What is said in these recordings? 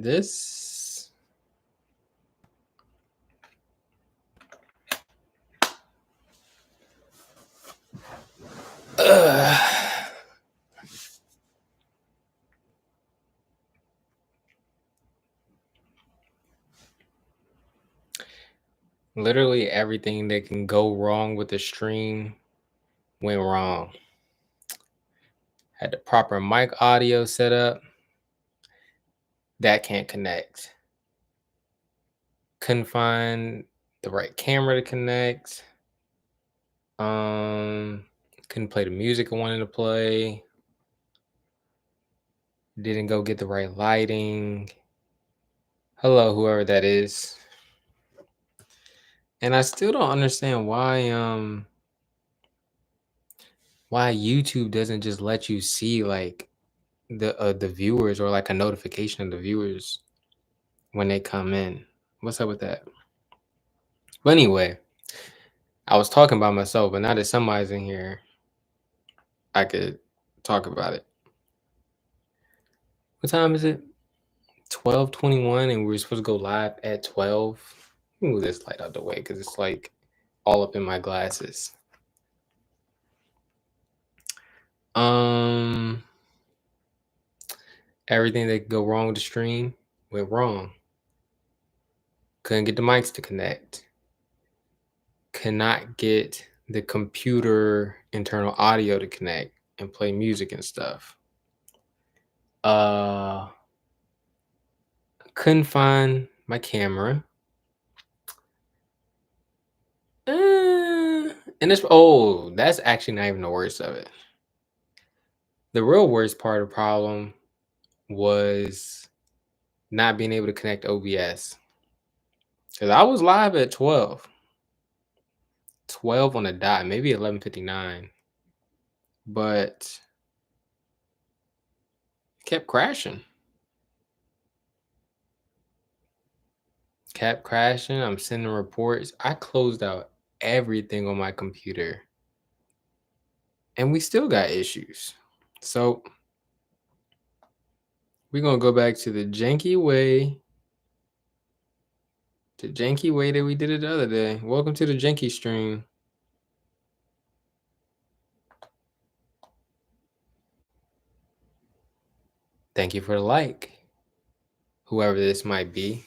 This. Literally everything that can go wrong with the stream went wrong. Had the proper mic audio set up. That can't connect. Couldn't find the right camera to connect. Couldn't play the music I wanted to play. Didn't go get the right lighting. Hello, whoever that is. And I still don't understand why YouTube doesn't just let you see like the viewers or like a notification of the viewers when they come in. What's up with that? But anyway, I was talking about myself, but now that somebody's in here, I could talk about it. What time is it? 12:21, and we were supposed to go live at 12. Let me move this light out the way because it's like all up in my glasses. Everything that could go wrong with the stream went wrong. Couldn't get the mics to connect. Cannot get the computer internal audio to connect and play music and stuff. Couldn't find my camera. And that's actually not even the worst of it. The real worst part of the problem was not being able to connect OBS. Because I was live at 12. 12 on the dot, maybe 11:59. But kept crashing. I'm sending reports. I closed out everything on my computer. And we still got issues. So we're going to go back to the janky way. The janky way that we did it the other day. Welcome to the janky stream. Thank you for the like. Whoever this might be.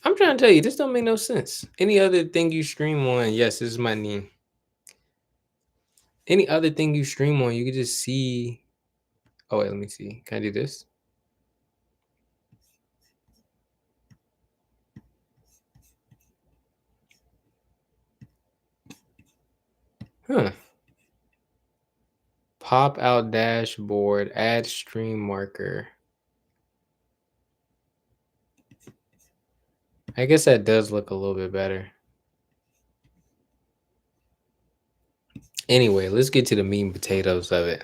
I'm trying to tell you, this don't make no sense. Any other thing you stream on, yes, this is my name. Any other thing you stream on, you can just see. Oh, wait, let me see. Can I do this? Huh. Pop out dashboard, add stream marker. I guess that does look a little bit better. Anyway, let's get to the meat and potatoes of it.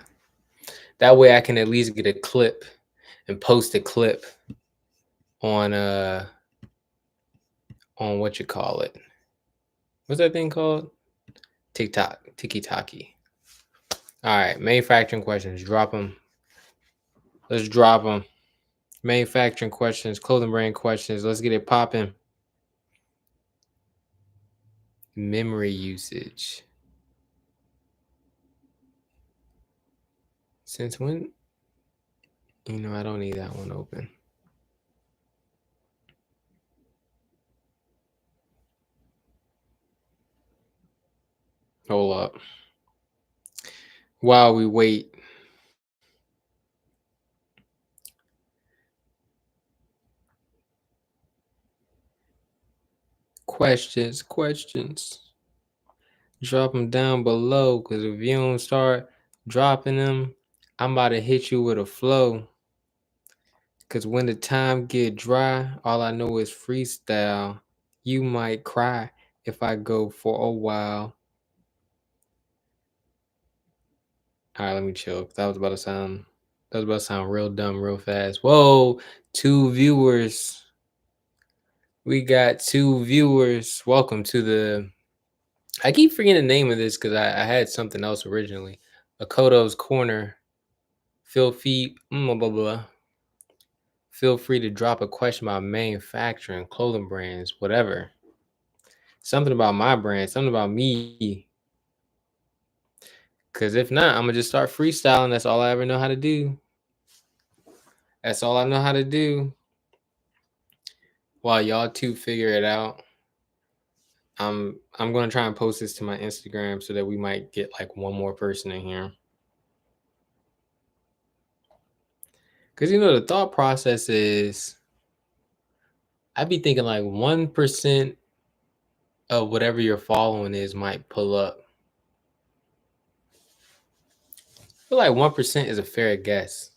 That way I can at least get a clip and post a clip on what you call it. What's that thing called? TikTok. Tiki-taki. All right, manufacturing questions. Drop them. Let's drop them. Manufacturing questions, clothing brand questions. Let's get it popping. Memory usage. Since when? I don't need that one open. Hold up. While we wait. Questions. Drop them down below, because if you don't start dropping them, I'm about to hit you with a flow. Because when the time get dry, all I know is freestyle. You might cry if I go for a while. All right, let me chill. That was about to sound real dumb real fast. Whoa, 2 viewers. We got 2 viewers. Welcome to the... I keep forgetting the name of this because I had something else originally. Akoto's Corner. Phil Feet. Blah, blah, blah. Feel free to drop a question about manufacturing, clothing brands, whatever. Something about my brand, something about me. Because if not, I'm going to just start freestyling. That's all I ever know how to do. That's all I know how to do. While y'all two figure it out, I'm going to try and post this to my Instagram so that we might get like one more person in here. Because, the thought process is I'd be thinking like 1% of whatever you're following is might pull up. I feel like 1% is a fair guess.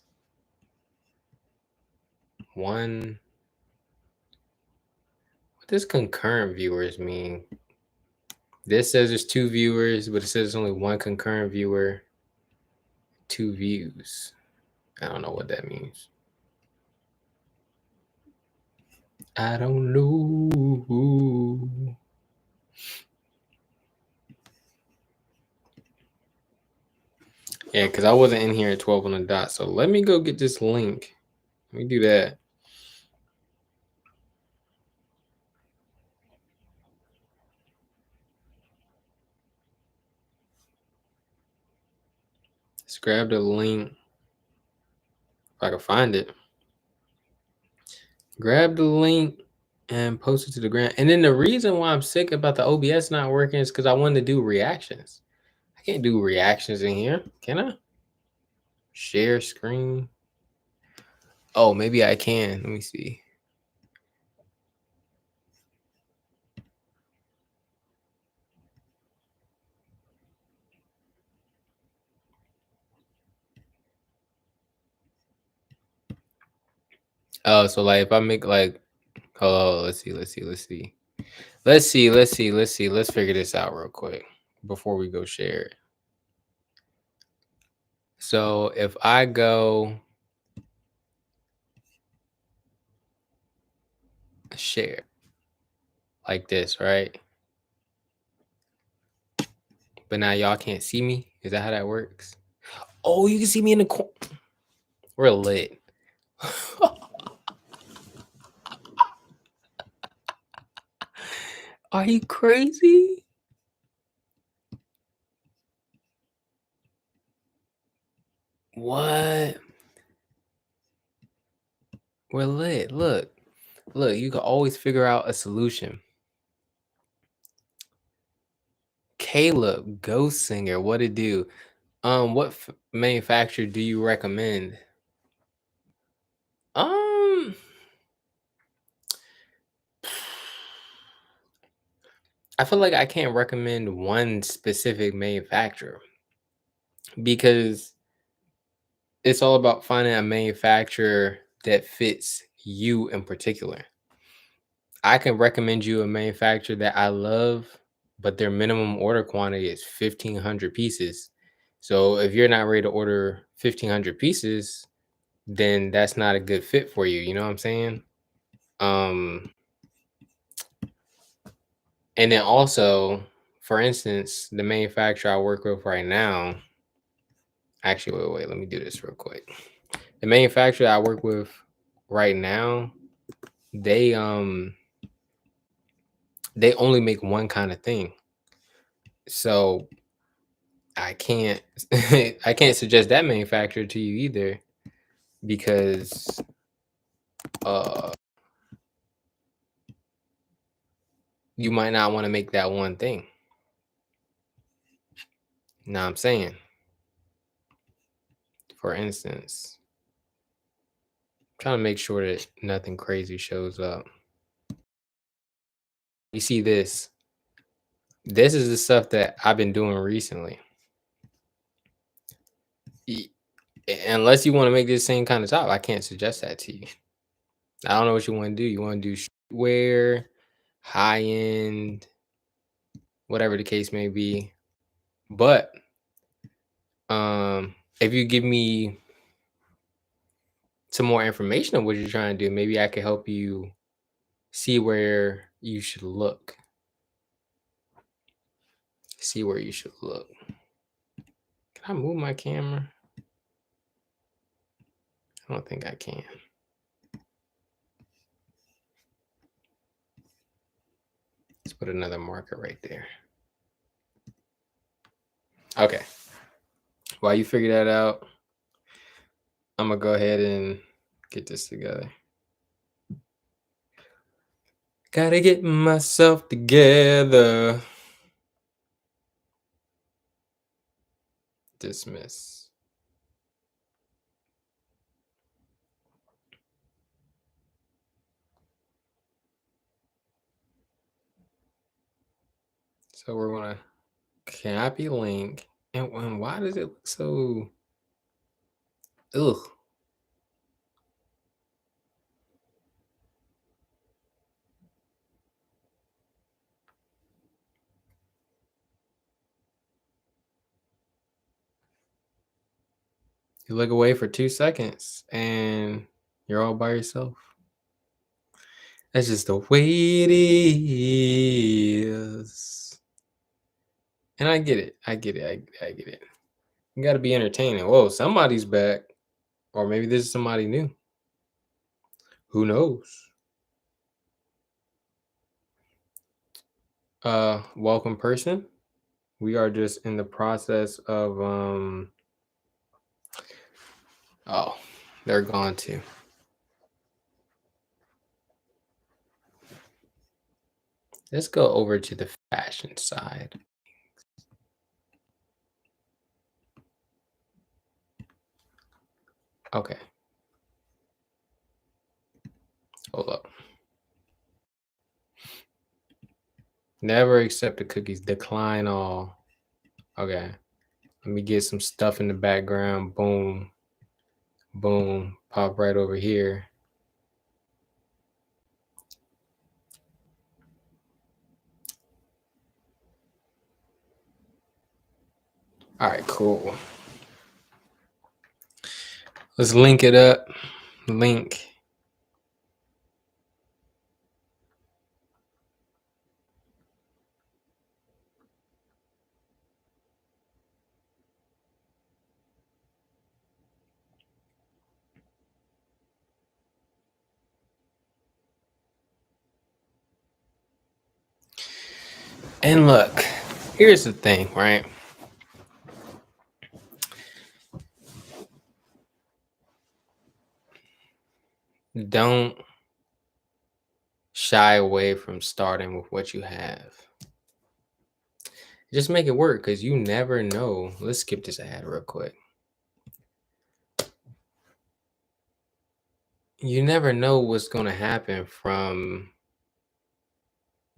What does concurrent viewers mean? This says there's 2 viewers, but it says there's only 1 concurrent viewer, 2 views. I don't know what that means. I don't know. Yeah, because I wasn't in here at 12 on the dot. So let me go get this link. Let me do that. Let's grab the link. If I can find it. Grab the link and post it to the gram. And then the reason why I'm sick about the OBS not working is because I wanted to do reactions. I can't do reactions in here, can I? Share screen. Oh, maybe I can. Let me see. Oh, so like if I make like, oh, let's see. Let's figure this out real quick before we go share it. So if I go share like this, right? But now y'all can't see me. Is that how that works? Oh, you can see me in the corner. We're lit. Are you crazy? What? We're lit. Look, you can always figure out a solution. Caleb, Ghost Singer, what it do? What manufacturer do you recommend? I feel like I can't recommend one specific manufacturer because it's all about finding a manufacturer that fits you in particular. I can recommend you a manufacturer that I love, but their minimum order quantity is 1,500 pieces. So if you're not ready to order 1,500 pieces, then that's not a good fit for you. You know what I'm saying? And then also, for instance, the manufacturer I work with right now. Actually, wait, let me do this real quick. The manufacturer I work with right now, they only make one kind of thing. So I can't I can't suggest that manufacturer to you either because you might not want to make that one thing. Know what I'm saying? For instance, I'm trying to make sure that nothing crazy shows up. You see this? This is the stuff that I've been doing recently. Unless you want to make this same kind of top, I can't suggest that to you. I don't know what you want to do. You want to do streetwear, high end, whatever the case may be. But if you give me some more information on what you're trying to do, maybe I could help you see where you should look. See where you should look. Can I move my camera? I don't think I can. put another marker right there. Okay. While you figure that out, I'm gonna go ahead and get this together. Gotta get myself together. Dismiss. So we're gonna copy link. And why does it look so ugh? You look away for 2 seconds and you're all by yourself. That's just the way it is. And I get it. I get it. I get it. You gotta be entertaining. Whoa, somebody's back. Or maybe this is somebody new. Who knows? Welcome person. We are just in the process of oh, they're gone too. Let's go over to the fashion side. Okay. Hold up. Never accept the cookies. Decline all. Okay. Let me get some stuff in the background. Boom. Boom. Pop right over here. All right, cool. Let's link it up. Link. And look, here's the thing, right? Don't shy away from starting with what you have. Just make it work because you never know. Let's skip this ad real quick. You never know what's going to happen from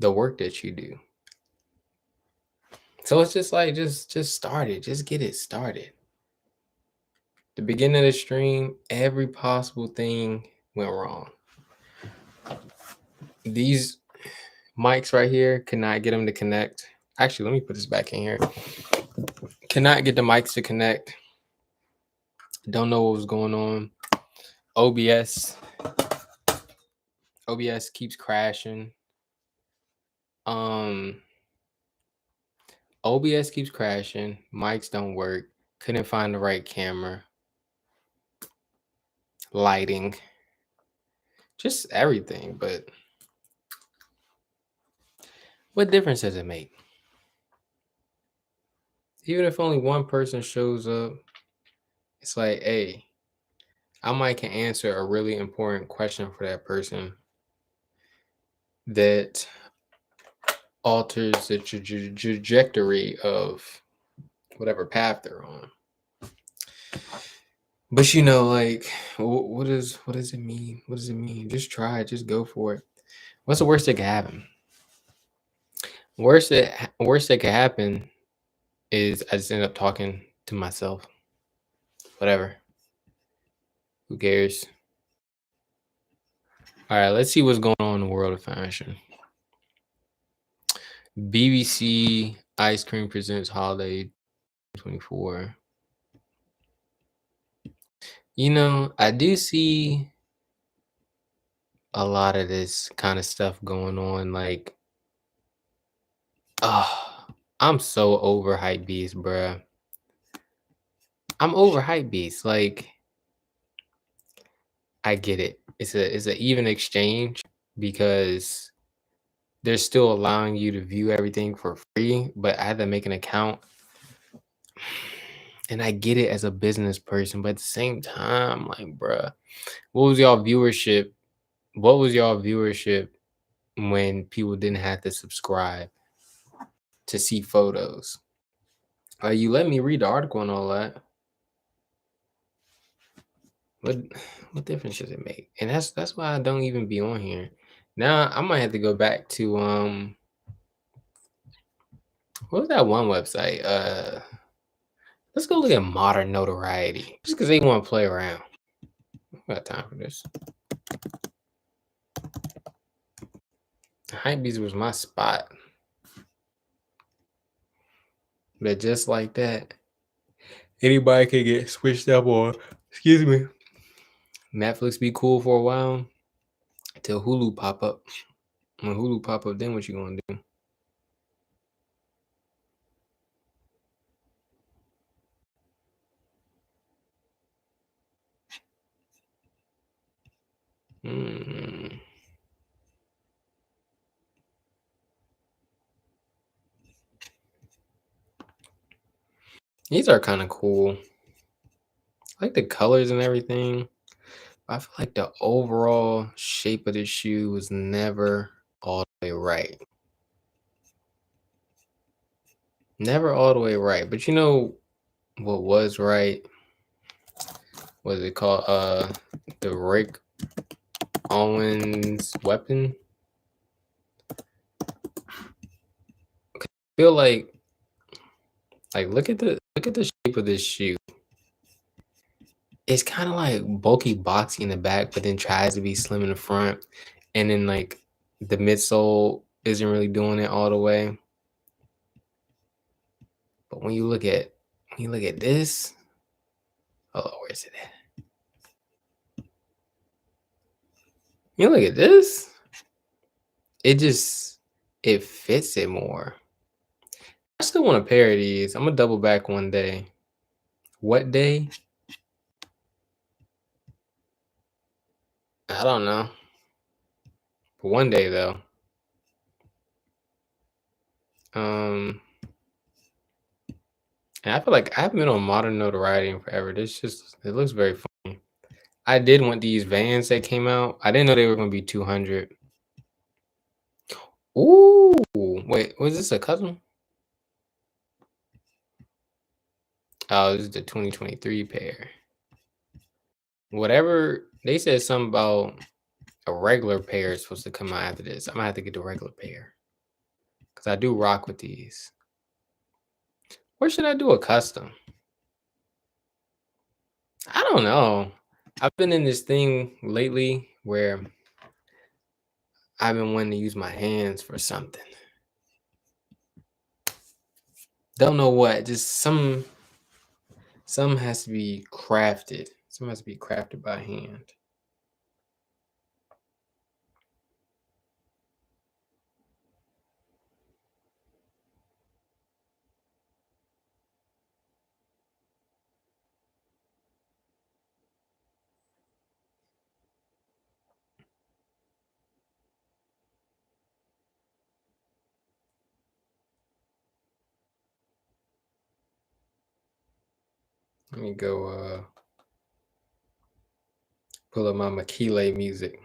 the work that you do. So it's just like just start it. Just get it started. The beginning of the stream, every possible thing went wrong. These mics right here, cannot get them to connect. Actually, let me put this back in here. Cannot get the mics to connect. Don't know what was going on. OBS keeps crashing. OBS keeps crashing. Mics don't work. Couldn't find the right camera. Lighting. Just everything. But what difference does it make? Even if only one person shows up, it's like, hey, I might can answer a really important question for that person that alters the trajectory of whatever path they're on. But you know, like, what does it mean? What does it mean? Just try it. Just go for it. What's the worst that could happen? Worst that could happen is I just end up talking to myself. Whatever. Who cares? All right, let's see what's going on in the world of fashion. BBC Ice Cream presents Holiday 24. You know, I do see a lot of this kind of stuff going on. Like, I'm so over hype beast, bruh. I'm over hype beast. Like, I get it. It's a even exchange because they're still allowing you to view everything for free, but I had to make an account. And I get it as a business person, but at the same time, like, bruh, what was y'all viewership? What was y'all viewership when people didn't have to subscribe to see photos? You let me read the article and all that. What what difference does it make? And that's why I don't even be on here. Now I might have to go back to what was that one website? Let's go look at modern notoriety. Just because they want to play around. I don't got time for this. Hypebeast was my spot. But just like that, anybody can get switched up or excuse me. Netflix be cool for a while till Hulu pop up. When Hulu pop up, then what you gonna do? Mm. These are kind of cool. I like the colors and everything. I feel like the overall shape of the shoe was never all the way right. Never all the way right. But you know what was right? What is it called? The Rick Owens weapon. I feel like look at the shape of this shoe. It's kind of like bulky boxy in the back, but then tries to be slim in the front. And then like the midsole isn't really doing it all the way. But when you look at this, oh, where's it at? You look at this, it fits it more. I still want a pair of these. I'm gonna double back one day. What day? I don't know. But one day though. Um, and I feel like I haven't been on modern notoriety in forever. It looks very funny. I did want these Vans that came out. I didn't know they were gonna be 200. Ooh, wait, was this a custom? Oh, this is the 2023 pair. Whatever they said, something about a regular pair is supposed to come out after this. I'm gonna have to get the regular pair because I do rock with these. Where should I do a custom? I don't know. I've been in this thing lately where I've been wanting to use my hands for something. Don't know what. Just some has to be crafted. Some has to be crafted by hand. Let me go pull up my Makile music.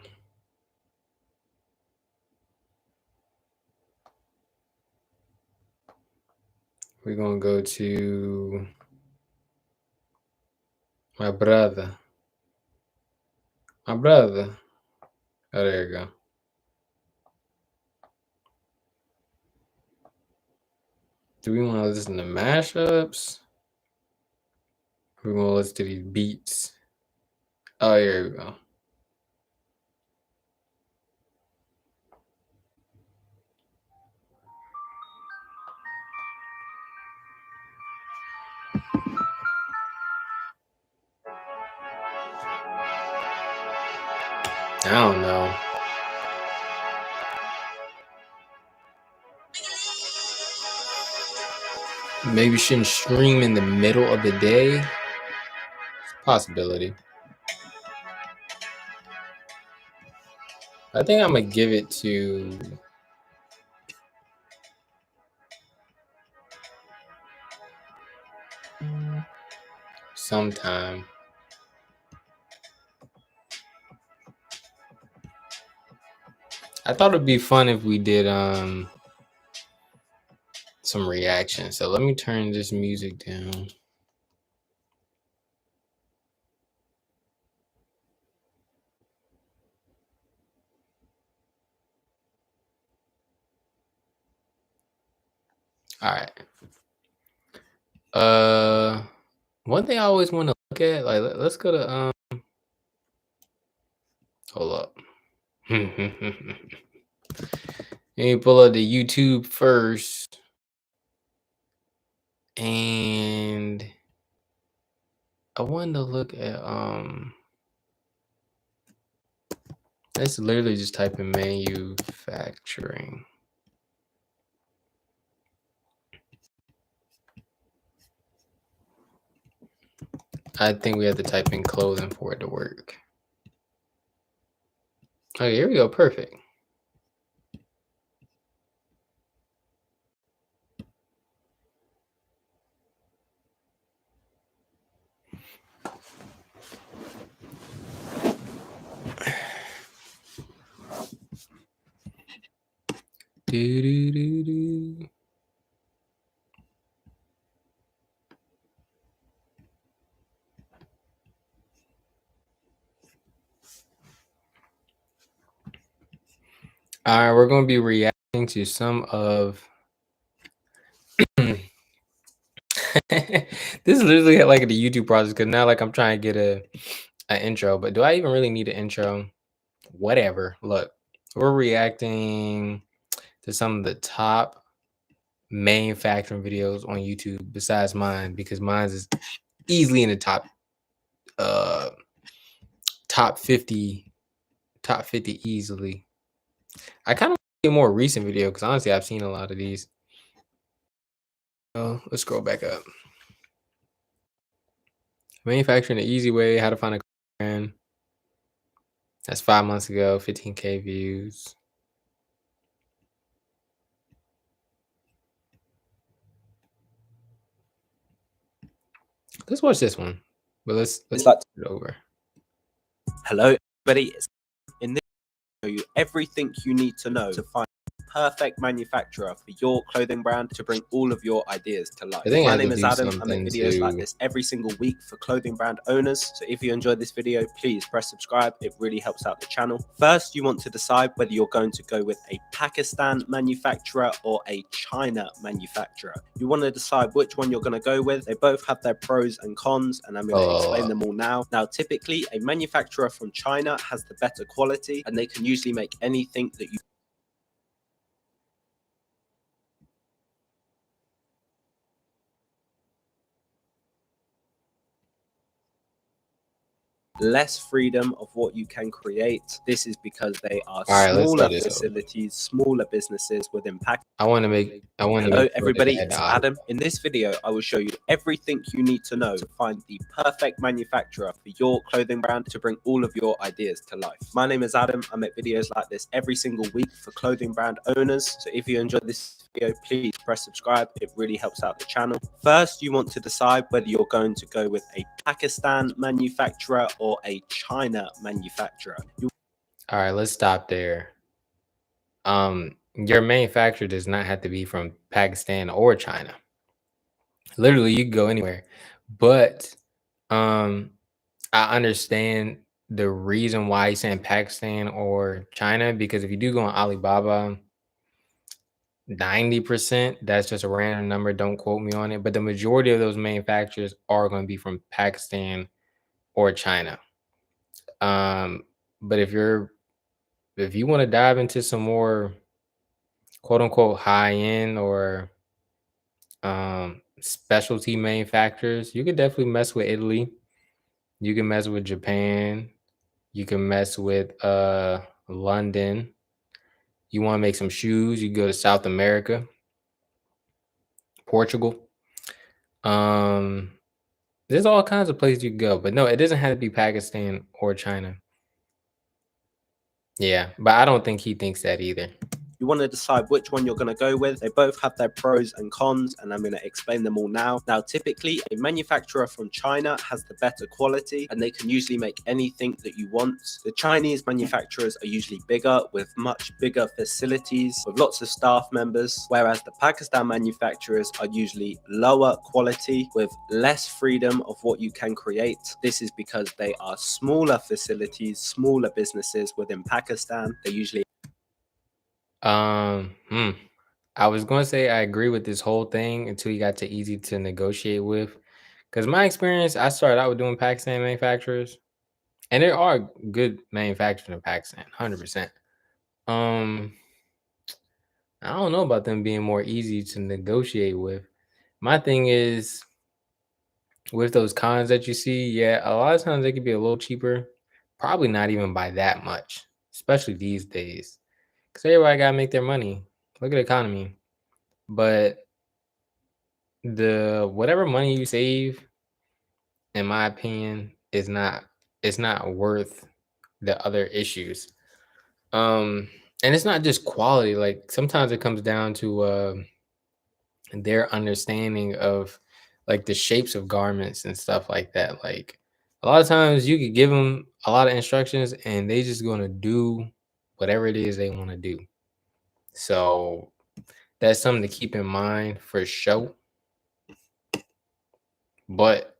We're gonna go to my brother. My brother. Oh, there you go. Do we want to listen to mashups? We want to listen to these beats. Oh, here we go. I don't know. Maybe shouldn't stream in the middle of the day. It's a possibility. I think I'm gonna give it to sometime. I thought it'd be fun if we did some reaction. So let me turn this music down. All right. One thing I always want to look at, like, let's go to hold up. Let me pull up the YouTube first, and I wanted to look at let's literally just type in manufacturing. I think we have to type in clothing for it to work. Okay, here we go. Perfect. Do, do, do, do. All right, we're going to be reacting to some of. This is literally like the YouTube process because now, like, I'm trying to get an intro, but do I even really need an intro? Whatever. Look, we're reacting to some of the top manufacturing videos on YouTube besides mine because mine is easily in the uh top 50 easily. I kind of want a more recent video because honestly I've seen a lot of these. Oh, let's scroll back up. Manufacturing the easy way, how to find a brand. That's 5 months ago, 15K views. Let's watch this one. But let's start it over. Hello everybody, in this video, you everything you need to know to find the perfect manufacturer for your clothing brand to bring all of your ideas to life. My name is Adam. I make videos like this every single week for clothing brand owners. So if you enjoyed this video, please press subscribe. It really helps out the channel. First, you want to decide whether you're going to go with a Pakistan manufacturer or a China manufacturer. You want to decide which one you're going to go with. They both have their pros and cons, and I'm going to explain them all now. Now, typically, a manufacturer from China has the better quality, and they can usually make anything that you less freedom of what you can create. This is because they are smaller facilities, smaller businesses within Pakistan. Hello everybody, it's Adam. In this video, I will show you everything you need to know to find the perfect manufacturer for your clothing brand to bring all of your ideas to life. My name is Adam. I make videos like this every single week for clothing brand owners. So if you enjoyed this video, please press subscribe. It really helps out the channel. First, you want to decide whether you're going to go with a Pakistan manufacturer or a China manufacturer. All right, let's stop there. Your manufacturer does not have to be from Pakistan or China. Literally, you can go anywhere. But I understand the reason why he's saying Pakistan or China, because if you do go on Alibaba, 90%, that's just a random number. Don't quote me on it. But the majority of those manufacturers are going to be from Pakistan or China. But if you want to dive into some more quote unquote high end or specialty manufacturers, you could definitely mess with Italy. You can mess with Japan. You can mess with London. You want to make some shoes, you go to South America, Portugal. There's all kinds of places you can go, but no, it doesn't have to be Pakistan or China. Yeah, but I don't think he thinks that either. You want to decide which one you're going to go with. They both have their pros and cons, and I'm going to explain them all now. Now, typically, a manufacturer from China has the better quality, and they can usually make anything that you want. The Chinese manufacturers are usually bigger, with much bigger facilities, with lots of staff members, whereas the Pakistan manufacturers are usually lower quality, with less freedom of what you can create. This is because they are smaller facilities, smaller businesses within Pakistan. They usually I was gonna say I agree with this whole thing until you got to easy to negotiate with. Because my experience, I started out with doing Pakistan manufacturers, and there are good manufacturers in Pakistan, 100%. I don't know about them being more easy to negotiate with. My thing is with those cons that you see, yeah, a lot of times they could be a little cheaper. Probably not even by that much, especially these days. Because everybody gotta make their money. Look at the economy. But the whatever money you save, in my opinion, is not it's not worth the other issues. And it's not just quality. Like sometimes it comes down to their understanding of like the shapes of garments and stuff like that. Like a lot of times you could give them a lot of instructions and they just gonna do whatever it is they want to do. So that's something to keep in mind for sure. But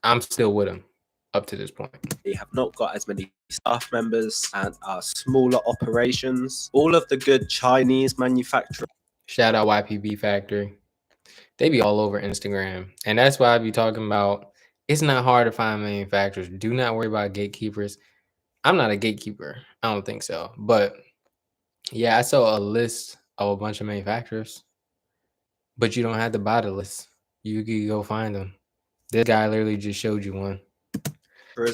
I'm still with them up to this point. They have not got as many staff members and are smaller operations. All of the good Chinese manufacturers. Shout out YPB Factory. They be all over Instagram. And that's why I be talking about it's not hard to find manufacturers. Do not worry about gatekeepers. I'm not a gatekeeper. I don't think so. But yeah, I saw a list of a bunch of manufacturers, but you don't have to buy the list. You can go find them. This guy literally just showed you one.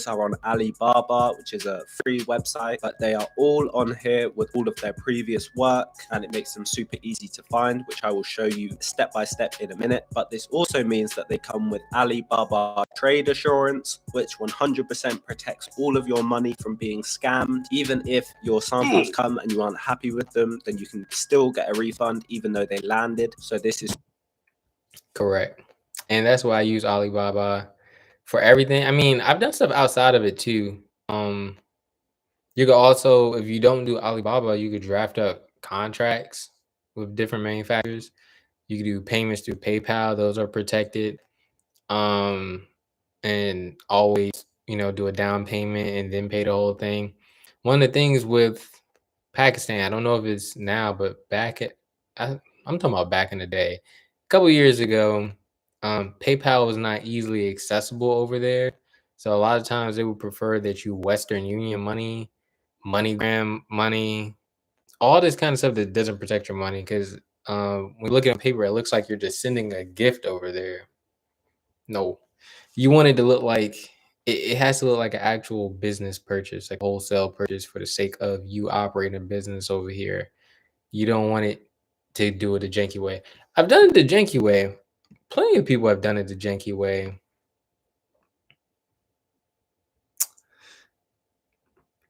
Are on Alibaba, which is a free website, but they are all on here with all of their previous work, and it makes them super easy to find, which I will show you step by step in a minute. But this also means that they come with Alibaba Trade Assurance, which 100% protects all of your money from being scammed. Even if your samples come and you aren't happy with them, then you can still get a refund even though they landed. So this is correct. And that's why I use Alibaba for everything. I mean, I've done stuff outside of it too. You could also, if you don't do Alibaba, you could draft up contracts with different manufacturers. You could do payments through PayPal; those are protected. And always, do a down payment and then pay the whole thing. One of the things with Pakistan, I don't know if it's now, but I'm talking about back in the day, a couple years ago, PayPal was not easily accessible over there. So a lot of times they would prefer that you Western Union money, MoneyGram money, all this kind of stuff that doesn't protect your money. Because when you look at paper, it looks like you're just sending a gift over there. No, you want it to look like it has to look like an actual business purchase, like wholesale purchase for the sake of you operating a business over here. You don't want it to do it the janky way. I've done it the janky way. Plenty of people have done it the janky way.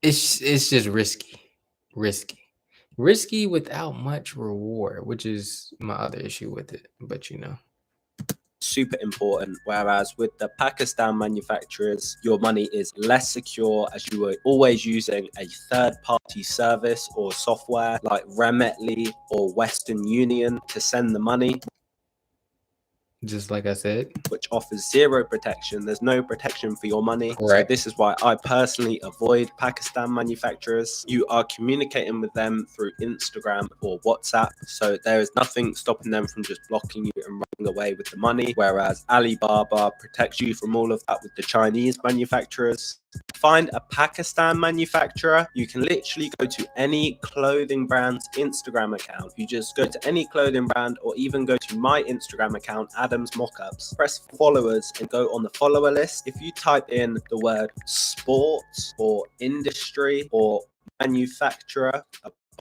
It's just risky without much reward, which is my other issue with it. But super important. Whereas with the Pakistan manufacturers, your money is less secure as you are always using a third-party service or software like Remitly or Western Union to send the money. Just like I said, which offers zero protection. There's no protection for your money. Correct. So this is why I personally avoid Pakistan manufacturers. You are communicating with them through Instagram or WhatsApp. So there is nothing stopping them from just blocking you and running away with the money. Whereas Alibaba protects you from all of that with the Chinese manufacturers. Find a Pakistan manufacturer. You can literally go to any clothing brand's Instagram account. You just go to any clothing brand or even go to my Instagram account, Adam's Mockups. Press followers and go on the follower list. If you type in the word sports or industry or manufacturer,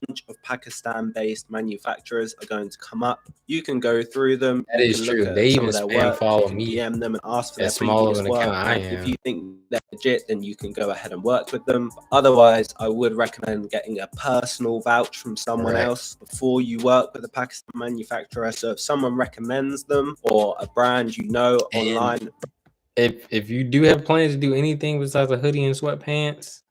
bunch of Pakistan-based manufacturers are going to come up. You can go through them. That is true. They some even of their spam work. follow You can me. DM them and ask for their As small of previous an work. account I If am. you think they're legit, then you can go ahead and work with them. Otherwise, I would recommend getting a personal vouch from someone else before you work with a Pakistan manufacturer. So if someone recommends them or a brand you know online, if you do have plans to do anything besides a hoodie and sweatpants,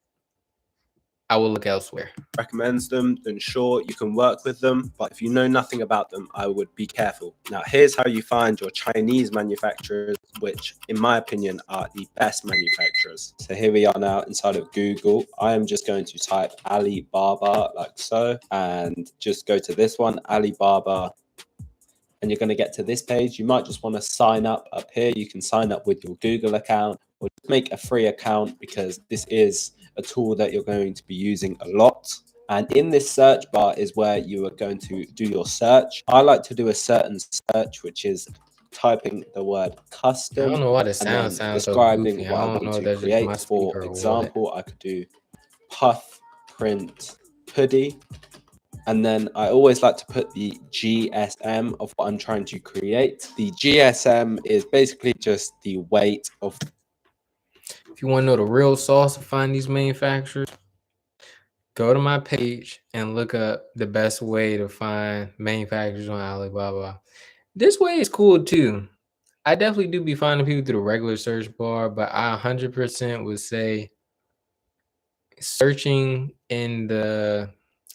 I will look elsewhere. Recommends them, then sure, you can work with them. But if you know nothing about them, I would be careful. Now, here's how you find your Chinese manufacturers, which, in my opinion, are the best manufacturers. So here we are now inside of Google. I am just going to type Alibaba like so, and just go to this one, Alibaba. And you're going to get to this page. You might just want to sign up here. You can sign up with your Google account or just make a free account, because this is a tool that you're going to be using a lot. And in this search bar is where you are going to do your search. I like to do a certain search, which is typing the word custom. I don't know why the and sound then sounds so describing goofy. what I I don't want know if to that's just my create. For speaker or what. example, I could do puff print hoodie. And then I always like to put the GSM of what I'm trying to create. The GSM is basically just the weight of. If you want to know the real sauce to find these manufacturers, go to my page and look up the best way to find manufacturers on Alibaba. This way is cool too. I definitely do be finding people through the regular search bar, but I 100% would say searching in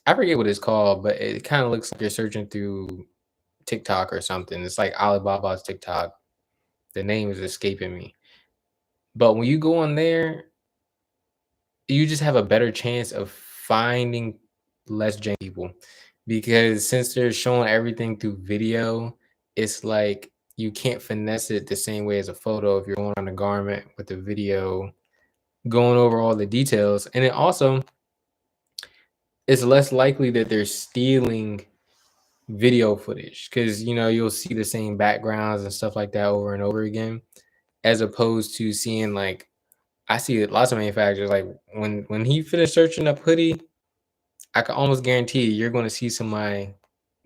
I forget what it's called, but it kind of looks like you're searching through TikTok or something. It's like Alibaba's TikTok. The name is escaping me. But when you go on there, you just have a better chance of finding less janky people, because since they're showing everything through video, it's like you can't finesse it the same way as a photo if you're going on a garment with the video going over all the details. And it also, it's less likely that they're stealing video footage, because you'll see the same backgrounds and stuff like that over and over again, as opposed to seeing, like, I see lots of manufacturers, like when he finished searching up hoodie, I can almost guarantee you're going to see somebody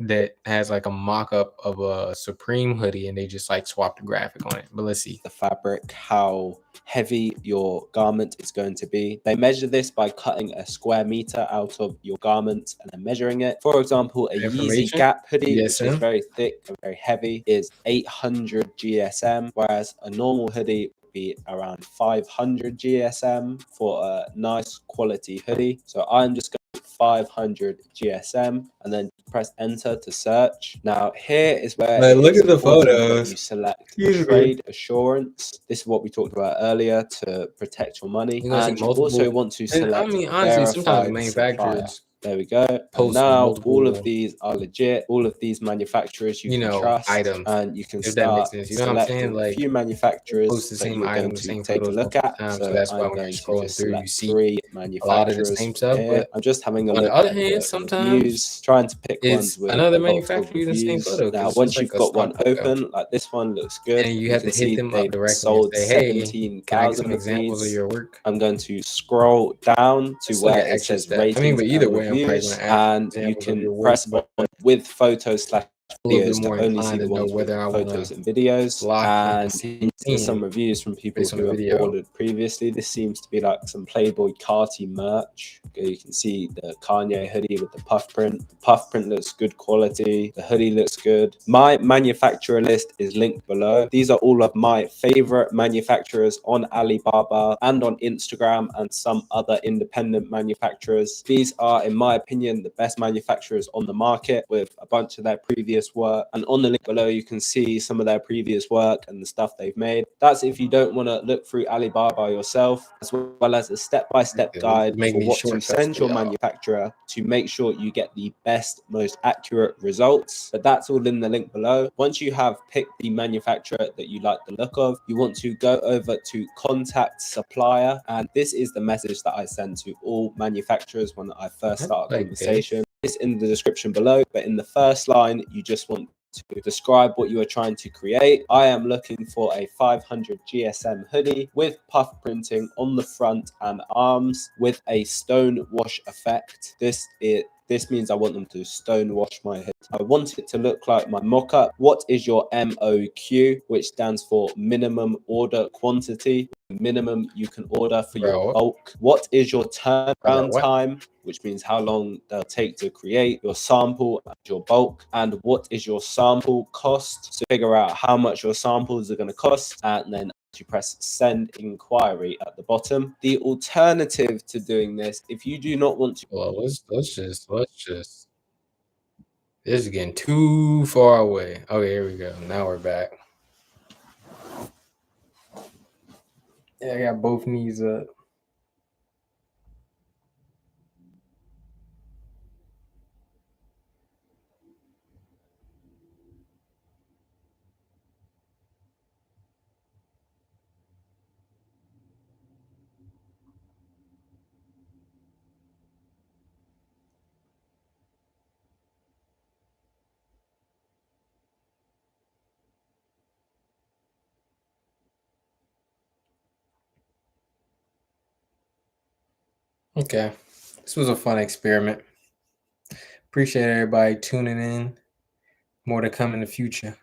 that has like a mock-up of a Supreme hoodie and they just like swap the graphic on it. But let's see the fabric, how heavy your garment is going to be. They measure this by cutting a square meter out of your garment and then measuring it. For example, a Yeezy Gap hoodie, which is very thick and very heavy, is 800 GSM, whereas a normal hoodie would be around 500 GSM for a nice quality hoodie. So I'm just going 500 GSM and then press enter to search. Now here is where look at the photos. you select trade assurance. This is what we talked about earlier to protect your money. And you also want to select honestly, sometimes manufacturers There we go. And now all of these are legit. All of these manufacturers you can trust, items, and you can if that makes start sense. You know what I'm saying? selecting a Like, few manufacturers the that same you're item, going the to same take a photos look at. so So that's why I'm when you're going to scrolling just through, you select see 3 a lot of the manufacturers same stuff. here. But I'm just having a on look the other at hand, the sometimes reviews, trying to pick ones with another a lot manufacturer of using the same reviews. photo. Now, It's once just you've like a got one stock photo. open, like this one looks good. And you have to hit them up They've directly and sold say, "Hey, can I get 17,000 some of examples of these. your work?" I'm going to scroll down to It's like where an it extra says step. I mean, ratings but either and way, I'm probably reviews, gonna ask and you examples of your can work, press but on with photos / a little bit videos more to only see inclined the to know ones with whether I want photos to and videos. lock in the And same these are some scene reviews from people based on who the have video. ordered previously. This seems to be like some Playboy Carti merch. You can see the Kanye hoodie with the puff print. The puff print looks good quality. The hoodie looks good. My manufacturer list is linked below. These are all of my favorite manufacturers on Alibaba and on Instagram and some other independent manufacturers. These are, in my opinion, the best manufacturers on the market, with a bunch of their previous work. And on the link below, you can see some of their previous work and the stuff they've made. That's if you don't want to look through Alibaba yourself, as well as a step-by-step guide for what to send your manufacturer to make sure you get the best, most accurate results. But that's all in the link below. Once you have picked the manufacturer that you like the look of, you want to go over to contact supplier, and this is the message that I send to all manufacturers when I first start a conversation. It's in the description below, but in the first line, you just want to describe what you are trying to create. I am looking for a 500 GSM hoodie with puff printing on the front and arms with a stone wash effect. This This means I want them to stonewash my head. I want it to look like my mock-up. What is your MOQ, which stands for minimum order quantity? Minimum you can order for your bulk. What is your turnaround time, which means how long they'll take to create your sample and your bulk? And what is your sample cost? So figure out how much your samples are going to cost, and then you press send inquiry at the bottom. The alternative to doing this, if you do not want to, well, let's just this is getting too far away. Okay, here we go. Now we're back. Yeah, I got both knees up. Okay, this was a fun experiment. Appreciate everybody tuning in. More to come in the future.